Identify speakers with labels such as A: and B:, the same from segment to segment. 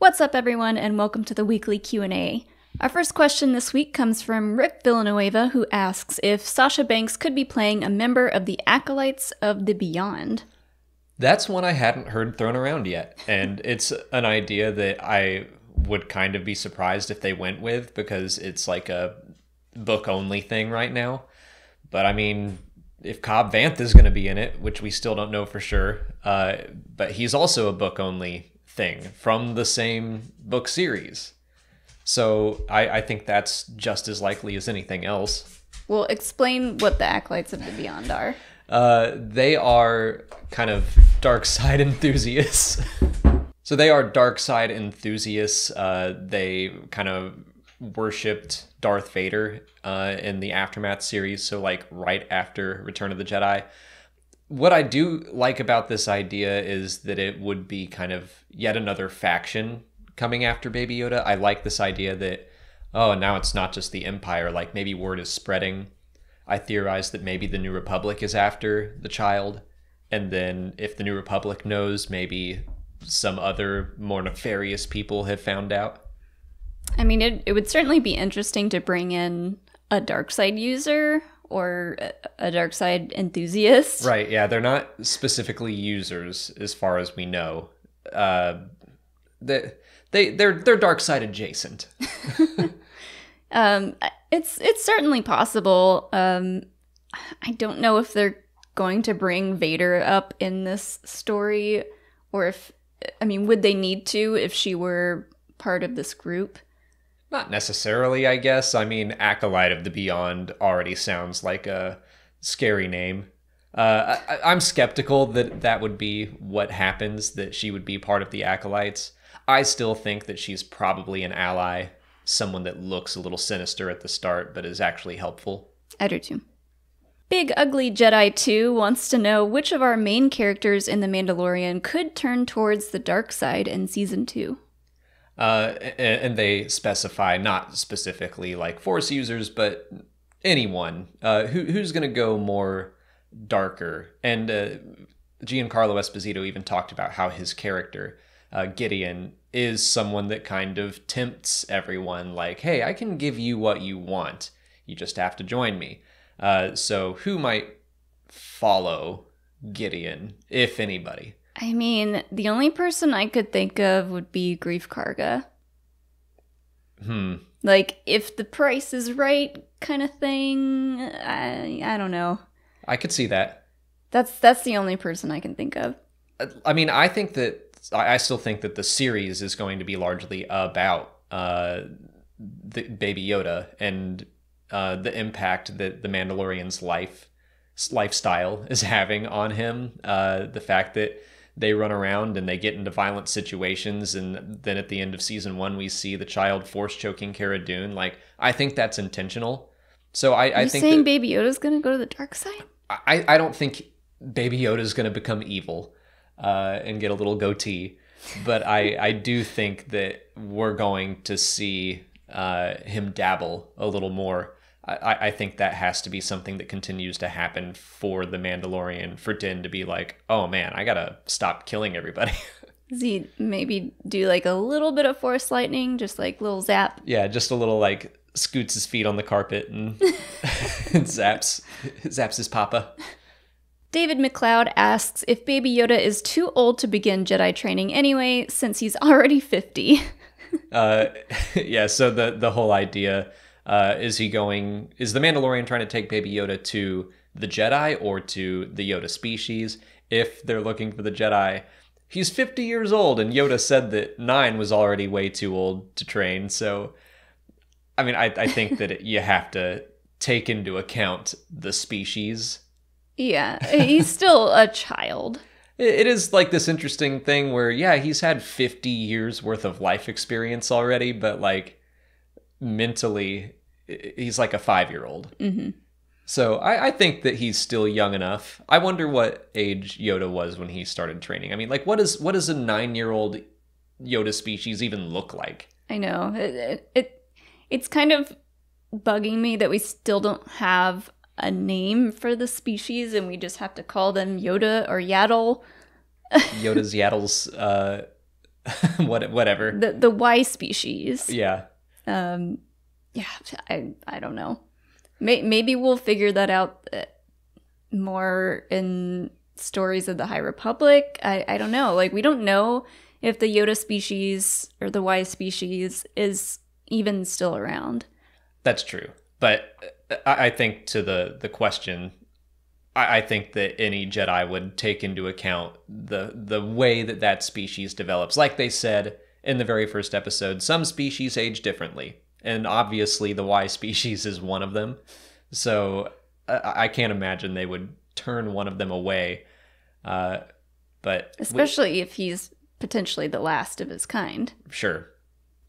A: What's up, everyone, and welcome to the weekly Q&A. Our first question this week comes from Rick Villanueva, who asks if Sasha Banks could be playing a member of the Acolytes of the Beyond.
B: That's one I hadn't heard thrown around yet, and it's an idea that I would kind of be surprised if they went with, because it's like a book-only thing right now. But I mean, if Cobb Vanth is going to be in it, which we still don't know for sure, but he's also a book-only thing from the same book series. So I think that's just as likely as anything else.
A: Well, explain what the Acolytes of the Beyond are.
B: They are kind of dark side enthusiasts. So they are dark side enthusiasts. They kind of worshipped Darth Vader in the Aftermath series, so like right after Return of the Jedi. What I do like about this idea is that it would be kind of yet another faction coming after Baby Yoda. I like this idea that, oh, now it's not just the Empire, like maybe word is spreading. I theorize that maybe the New Republic is after the child, and then if the New Republic knows, maybe some other more nefarious people have found out.
A: I mean, it would certainly be interesting to bring in a dark side user or a dark side enthusiast.
B: Right, yeah, they're not specifically users as far as we know. They're dark side adjacent.
A: It's certainly possible. I don't know if they're going to bring Vader up in this story, or if, I mean, would they need to if she were part of this group?
B: Not necessarily, I guess. I mean, Acolyte of the Beyond already sounds like a scary name. I'm skeptical that that would be what happens, that she would be part of the Acolytes. I still think that she's probably an ally, someone that looks a little sinister at the start, but is actually helpful.
A: I do too. Big Ugly Jedi 2 wants to know which of our main characters in The Mandalorian could turn towards the dark side in Season 2.
B: And they specify not specifically like Force users, but anyone who's going to go more darker. And Giancarlo Esposito even talked about how his character, Gideon, is someone that kind of tempts everyone, like, hey, I can give you what you want. You just have to join me. So who might follow Gideon, if anybody?
A: I mean, the only person I could think of would be Grief Karga. Like, if the price is right kind of thing, I don't know.
B: I could see that.
A: That's the only person I can think of.
B: I mean, I still think that the series is going to be largely about the Baby Yoda and the impact that the Mandalorian's lifestyle is having on him. The fact that they run around and they get into violent situations, and then at the end of season 1 we see the child force choking Cara Dune. Like, I think that's intentional. So I think
A: saying Baby Yoda's gonna go to the dark side?
B: I don't think Baby Yoda's gonna become evil and get a little goatee, but I do think that we're going to see him dabble a little more. I think that has to be something that continues to happen for the Mandalorian, for Din to be like, oh man, I gotta stop killing everybody.
A: Does he maybe do like a little bit of Force lightning, just like little zap?
B: Yeah, just a little like scoots his feet on the carpet and, and zaps his papa.
A: David McLeod asks if Baby Yoda is too old to begin Jedi training anyway, since he's already 50.
B: Yeah, so the whole idea... is the Mandalorian trying to take Baby Yoda to the Jedi or to the Yoda species? If they're looking for the Jedi, he's 50 years old, and Yoda said that 9 was already way too old to train. So, I mean, I think that you have to take into account the species.
A: Yeah, he's still a child.
B: It is like this interesting thing where, yeah, he's had 50 years worth of life experience already, but like mentally... he's like a 5-year-old.
A: Mm-hmm.
B: So I think that he's still young enough. I wonder what age Yoda was when he started training. I mean, like, what does a 9-year-old Yoda species even look like?
A: I know. It's kind of bugging me that we still don't have a name for the species, and we just have to call them Yoda or Yaddle.
B: Yoda's Yaddles. Whatever.
A: The Y species.
B: Yeah.
A: Yeah, I don't know. Maybe we'll figure that out more in stories of the High Republic. I don't know. Like, we don't know if the Yoda species or the Y species is even still around.
B: That's true. But I think to the question, I think that any Jedi would take into account the way that species develops. Like they said in the very first episode, some species age differently. And obviously the Y species is one of them. So I can't imagine they would turn one of them away. But
A: especially if he's potentially the last of his kind.
B: Sure.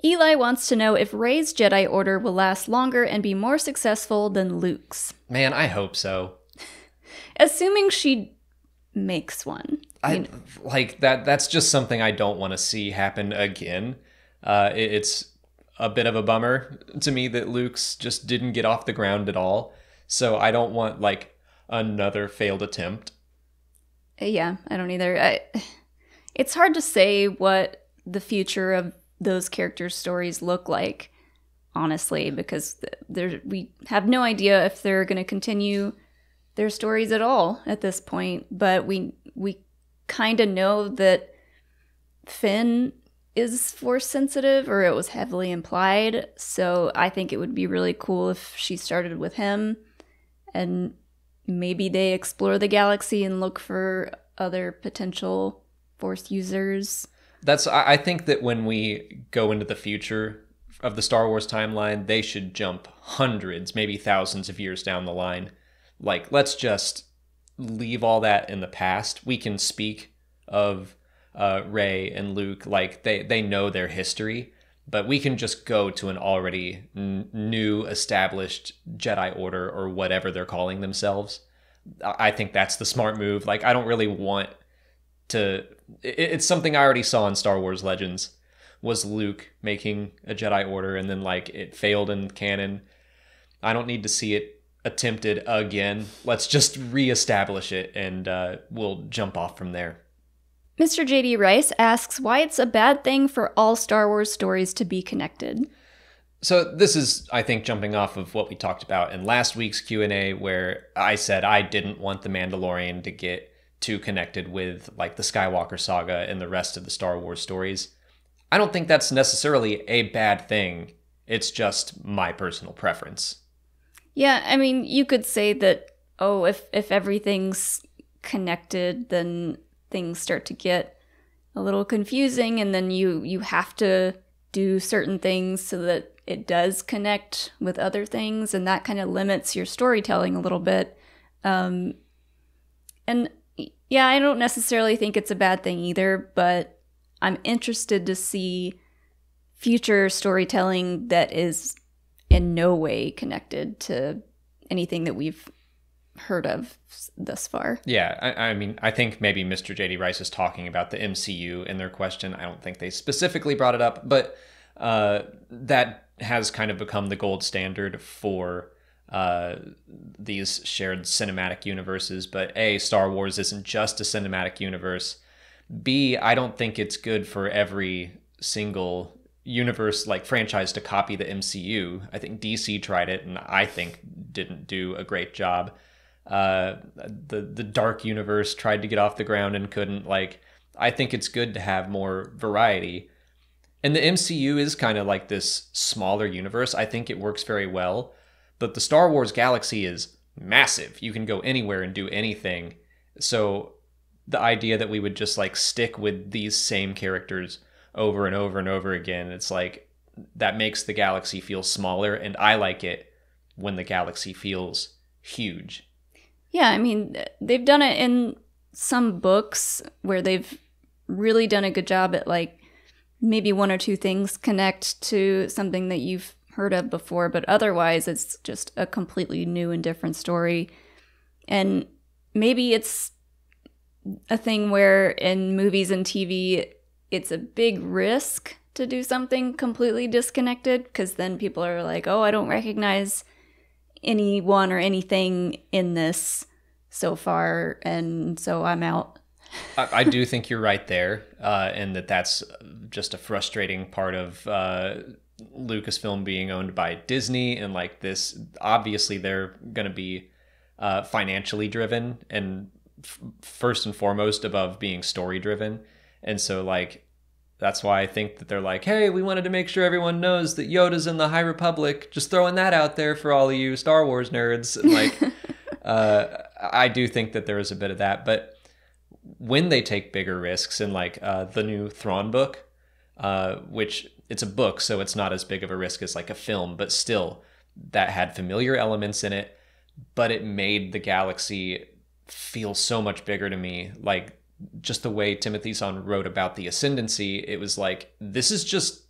A: Eli wants to know if Rey's Jedi Order will last longer and be more successful than Luke's.
B: Man, I hope so.
A: Assuming she makes one.
B: That's just something I don't want to see happen again. It's a bit of a bummer to me that Luke's just didn't get off the ground at all. So I don't want, like, another failed attempt.
A: Yeah, I don't either. It's hard to say what the future of those characters' stories look like, honestly, because we have no idea if they're going to continue their stories at all at this point. But we kind of know that Finn is force sensitive, or it was heavily implied. So I think it would be really cool if she started with him, and maybe they explore the galaxy and look for other potential force users.
B: I think that when we go into the future of the Star Wars timeline, they should jump hundreds, maybe thousands of years down the line. Like, let's just leave all that in the past. We can speak of Rey and Luke like they know their history, but we can just go to an already new established Jedi Order, or whatever they're calling themselves. I think that's the smart move. Like, I don't really want to... It's something I already saw in Star Wars Legends, was Luke making a Jedi Order, and then, like, it failed in canon. I don't need to see it attempted again. Let's just reestablish it, and we'll jump off from there.
A: Mr. J.D. Rice asks why it's a bad thing for all Star Wars stories to be connected.
B: So this is, I think, jumping off of what we talked about in last week's Q&A, where I said I didn't want The Mandalorian to get too connected with, like, the Skywalker saga and the rest of the Star Wars stories. I don't think that's necessarily a bad thing. It's just my personal preference.
A: Yeah, I mean, you could say that, if everything's connected, then things start to get a little confusing, and then you have to do certain things so that it does connect with other things, and that kind of limits your storytelling a little bit. And yeah, I don't necessarily think it's a bad thing either, but I'm interested to see future storytelling that is in no way connected to anything that we've heard of thus far.
B: Yeah, I mean, I think maybe Mr. J.D. Rice is talking about the MCU in their question. I don't think they specifically brought it up, but that has kind of become the gold standard for these shared cinematic universes. But A, Star Wars isn't just a cinematic universe. B, I don't think it's good for every single universe, like, franchise to copy the MCU. I think DC tried it, and I think didn't do a great job. The Dark Universe tried to get off the ground and couldn't. Like, I think it's good to have more variety. And the MCU is kind of like this smaller universe. I think it works very well. But the Star Wars galaxy is massive. You can go anywhere and do anything. So the idea that we would just, like, stick with these same characters over and over and over again, it's like, that makes the galaxy feel smaller, and I like it when the galaxy feels huge.
A: Yeah, I mean, they've done it in some books where they've really done a good job at, like, maybe one or two things connect to something that you've heard of before, but otherwise it's just a completely new and different story. And maybe it's a thing where in movies and TV, it's a big risk to do something completely disconnected, because then people are like, oh, I don't recognize anyone or anything in this so far, and so I'm out.
B: I do think you're right there, and that's just a frustrating part of Lucasfilm being owned by Disney, and like this, obviously they're going to be financially driven, and first and foremost above being story driven, and so like that's why I think that they're like, hey, we wanted to make sure everyone knows that Yoda's in the High Republic, just throwing that out there for all of you Star Wars nerds, and like I do think that there is a bit of that, but when they take bigger risks in like the new Thrawn book, which it's a book, so it's not as big of a risk as like a film, but still that had familiar elements in it, but it made the galaxy feel so much bigger to me. Like just the way Timothy Zahn wrote about the Ascendancy, it was like, this is just,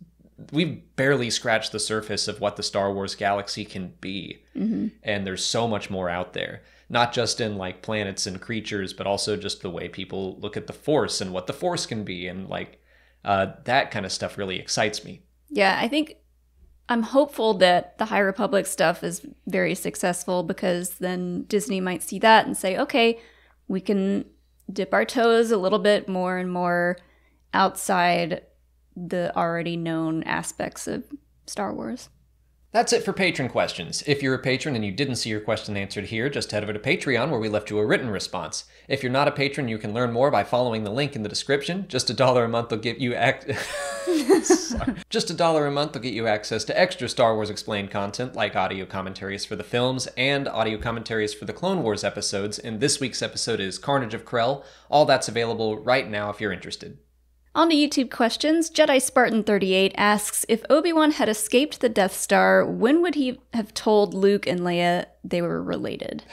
B: we've barely scratched the surface of what the Star Wars galaxy can be. Mm-hmm. And there's so much more out there. Not just in like planets and creatures, but also just the way people look at the Force and what the Force can be. And like that kind of stuff really excites me.
A: Yeah, I think I'm hopeful that the High Republic stuff is very successful, because then Disney might see that and say, okay, we can dip our toes a little bit more and more outside the already known aspects of Star Wars.
B: That's it for patron questions. If you're a patron and you didn't see your question answered here, just head over to Patreon where we left you a written response. If you're not a patron, you can learn more by following the link in the description. Just $1 a month will get you Just $1 a month will get you access to extra Star Wars Explained content like audio commentaries for the films and audio commentaries for the Clone Wars episodes. And this week's episode is Carnage of Krell. All that's available right now if you're interested.
A: On to YouTube questions, Jedi Spartan 38 asks, if Obi-Wan had escaped the Death Star, when would he have told Luke and Leia they were related?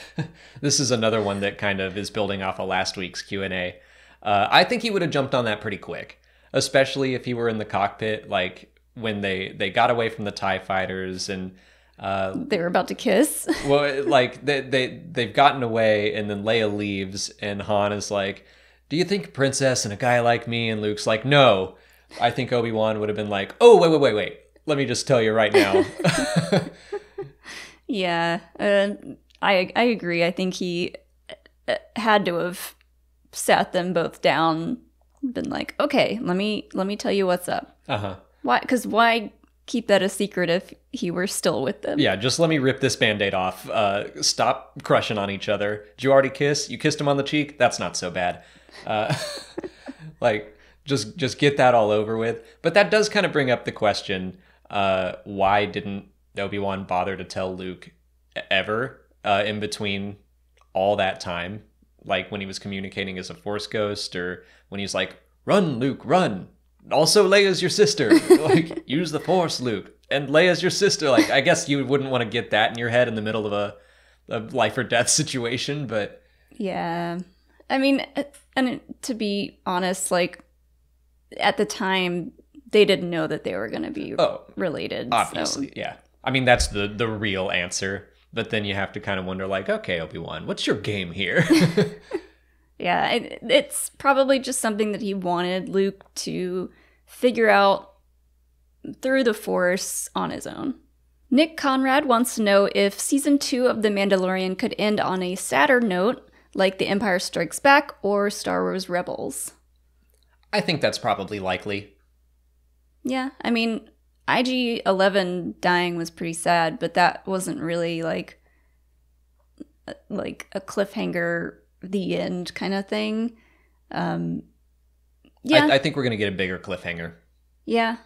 B: This is another one that kind of is building off of last week's Q&A. I think he would have jumped on that pretty quick, especially if he were in the cockpit, like when they got away from the TIE fighters and...
A: they were about to kiss.
B: Well, like they've gotten away, and then Leia leaves, and Han is like, do you think princess and a guy like me? And Luke's like, no. I think Obi-Wan would have been like, oh, wait. Let me just tell you right now.
A: Yeah, I agree. I think he had to have sat them both down, been like, okay, let me tell you what's up.
B: Uh-huh.
A: Why? Because why keep that a secret if he were still with them?
B: Yeah, just let me rip this Band-Aid off. Stop crushing on each other. Did you already kiss? You kissed him on the cheek? That's not so bad. Like, just get that all over with. But that does kind of bring up the question, why didn't Obi-Wan bother to tell Luke ever in between all that time? Like when he was communicating as a Force ghost, or when he's like, run, Luke, run. Also, Leia's your sister. Like, use the Force, Luke. And Leia's your sister. Like, I guess you wouldn't want to get that in your head in the middle of a life or death situation, but...
A: Yeah. I mean, and to be honest, like, at the time, they didn't know that they were going to be related.
B: Obviously, so. Yeah. I mean, that's the real answer. But then you have to kind of wonder, like, okay, Obi-Wan, what's your game here?
A: Yeah, it's probably just something that he wanted Luke to figure out through the Force on his own. Nick Conrad wants to know if Season 2 of The Mandalorian could end on a sadder note, like The Empire Strikes Back or Star Wars Rebels.
B: I think that's probably likely.
A: Yeah, I mean, IG-11 dying was pretty sad, but that wasn't really like a cliffhanger, the end kind of thing. Yeah.
B: I think we're going to get a bigger cliffhanger.
A: Yeah.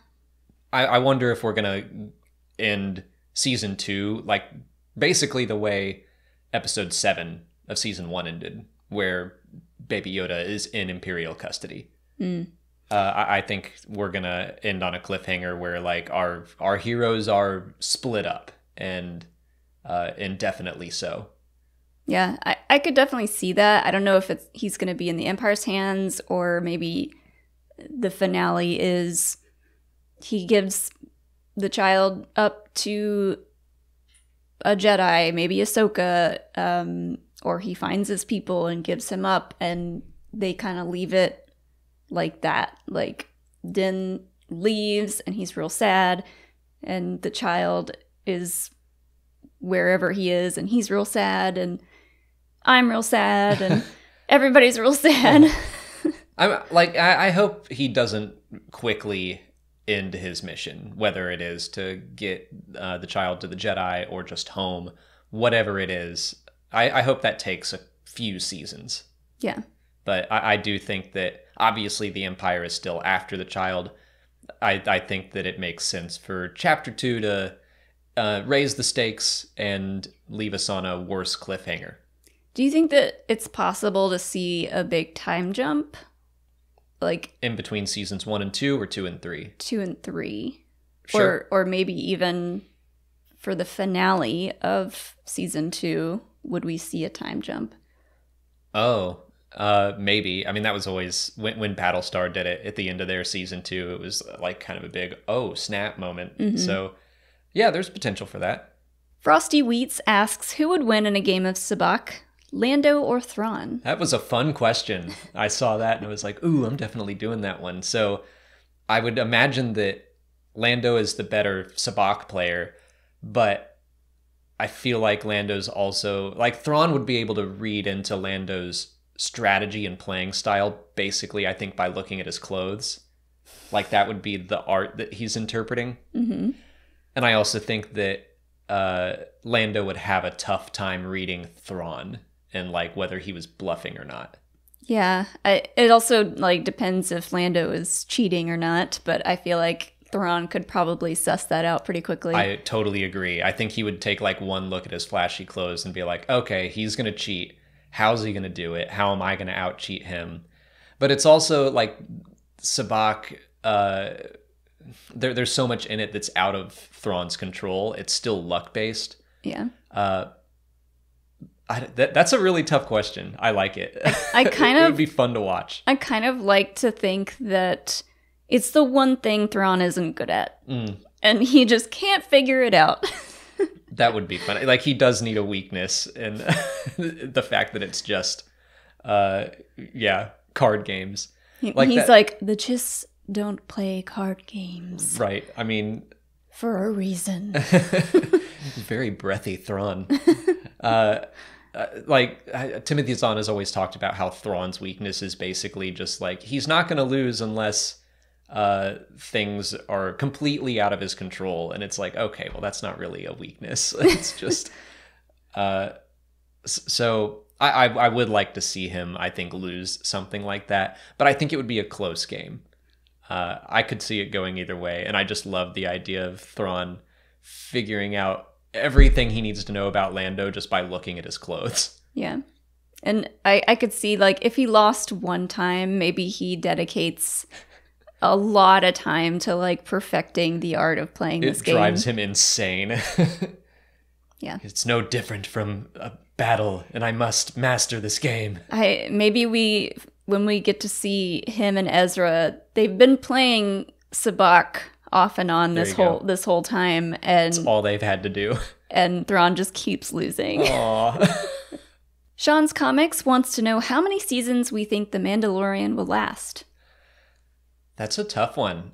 B: I wonder if we're going to end Season 2 like basically the way Episode 7 of Season 1 ended, where Baby Yoda is in Imperial custody. I think we're going to end on a cliffhanger where like our heroes are split up, and indefinitely so.
A: Yeah, I could definitely see that. I don't know if he's going to be in the Empire's hands, or maybe the finale is he gives the child up to a Jedi, maybe Ahsoka, or he finds his people and gives him up, and they kind of leave it like that. Like, Din leaves, and he's real sad, and the child is wherever he is, and he's real sad, and I'm real sad, and everybody's real sad.
B: I hope he doesn't quickly end his mission, whether it is to get the child to the Jedi or just home, whatever it is. I hope that takes a few seasons.
A: Yeah.
B: But I do think that obviously the Empire is still after the child. I think that it makes sense for Chapter 2 to raise the stakes and leave us on a worse cliffhanger.
A: Do you think that it's possible to see a big time jump? Like
B: in between seasons 1 and 2 or 2 and 3?
A: 2 and 3.
B: Sure.
A: Or maybe even for the finale of season 2, would we see a time jump?
B: Oh, maybe. I mean, that was always when Battlestar did it at the end of their season 2. It was like kind of a big oh snap moment. Mm-hmm. So yeah, there's potential for that.
A: Frosty Wheats asks, who would win in a game of Sabach, Lando or Thrawn?
B: That was a fun question. I saw that and I was like, ooh, I'm definitely doing that one. So I would imagine that Lando is the better Sabach player, but I feel like Lando's also... Like, Thrawn would be able to read into Lando's strategy and playing style, basically, I think, by looking at his clothes. Like, that would be the art that he's interpreting.
A: Mm-hmm.
B: And I also think that Lando would have a tough time reading Thrawn and like whether he was bluffing or not.
A: Yeah, it also like depends if Lando is cheating or not, but I feel like Thrawn could probably suss that out pretty quickly.
B: I totally agree. I think he would take like one look at his flashy clothes and be like, okay, he's going to cheat. How's he going to do it? How am I going to out cheat him? But it's also like Sabach, there's so much in it that's out of Thrawn's control. It's still luck based.
A: Yeah.
B: That's a really tough question. I like it.
A: I kind of...
B: It would be fun to watch.
A: I kind of like to think that it's the one thing Thrawn isn't good at.
B: Mm.
A: And he just can't figure it out.
B: That would be fun. Like, he does need a weakness in the fact that it's just, card games.
A: He's like, the Chiss don't play card games.
B: Right. I mean...
A: For a reason.
B: Very breathy Thrawn. Timothy Zahn has always talked about how Thrawn's weakness is basically just like he's not going to lose unless things are completely out of his control, and it's like, okay, well, that's not really a weakness. It's just so I would like to see him, I think, lose something like that, but I think it would be a close game. I could see it going either way, and I just love the idea of Thrawn figuring out everything he needs to know about Lando just by looking at his clothes.
A: Yeah. And I could see, like, if he lost one time, maybe he dedicates a lot of time to, like, perfecting the art of playing this game.
B: It drives him insane.
A: Yeah.
B: It's no different from a battle, and I must master this game. When we get to see him and Ezra, they've been playing Sabach off and on this whole time, and it's all they've had to do.
A: And Thrawn just keeps losing.
B: Aww.
A: Sean's Comics wants to know how many seasons we think The Mandalorian will last.
B: That's a tough one.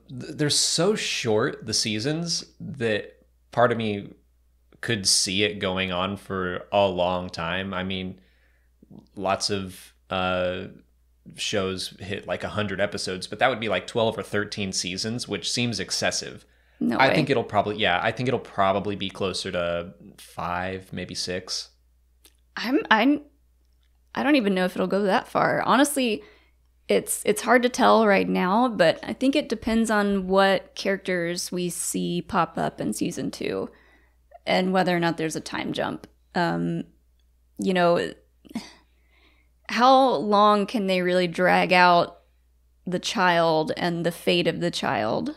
B: They're so short, the seasons, that part of me could see it going on for a long time. I mean, lots of shows hit like 100 episodes, but that would be like 12 or 13 seasons, which seems excessive.
A: No way.
B: I think it'll probably be closer to 5, maybe 6.
A: I don't even know if it'll go that far. Honestly, it's hard to tell right now, but I think it depends on what characters we see pop up in season 2 and whether or not there's a time jump. How long can they really drag out the child and the fate of the child?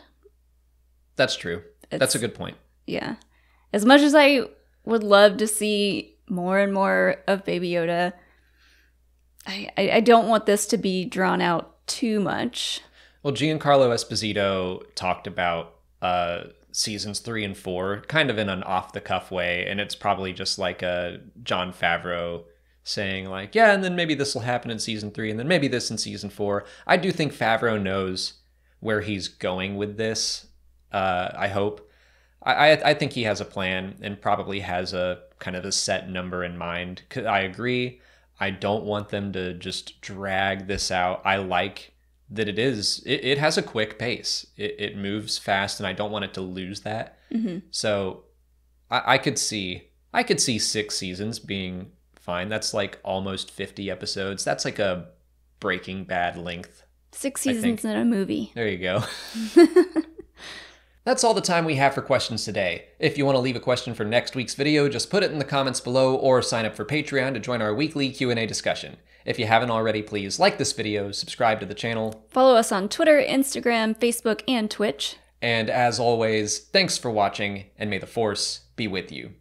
B: That's true. That's a good point.
A: Yeah. As much as I would love to see more and more of Baby Yoda, I don't want this to be drawn out too much.
B: Well, Giancarlo Esposito talked about seasons 3 and 4 kind of in an off-the-cuff way, and it's probably just like a Jon Favreau saying like, yeah, and then maybe this will happen in season 3, and then maybe this in season 4. I do think Favreau knows where he's going with this. I hope. I think he has a plan and probably has a kind of a set number in mind. I agree. I don't want them to just drag this out. I like that it has a quick pace. It moves fast, and I don't want it to lose that. So I could see 6 seasons being fine. That's like almost 50 episodes. That's like a Breaking Bad length.
A: 6 seasons in a movie.
B: There you go. That's all the time we have for questions today. If you want to leave a question for next week's video, just put it in the comments below or sign up for Patreon to join our weekly Q&A discussion. If you haven't already, please like this video, subscribe to the channel.
A: Follow us on Twitter, Instagram, Facebook, and Twitch.
B: And as always, thanks for watching, and may the Force be with you.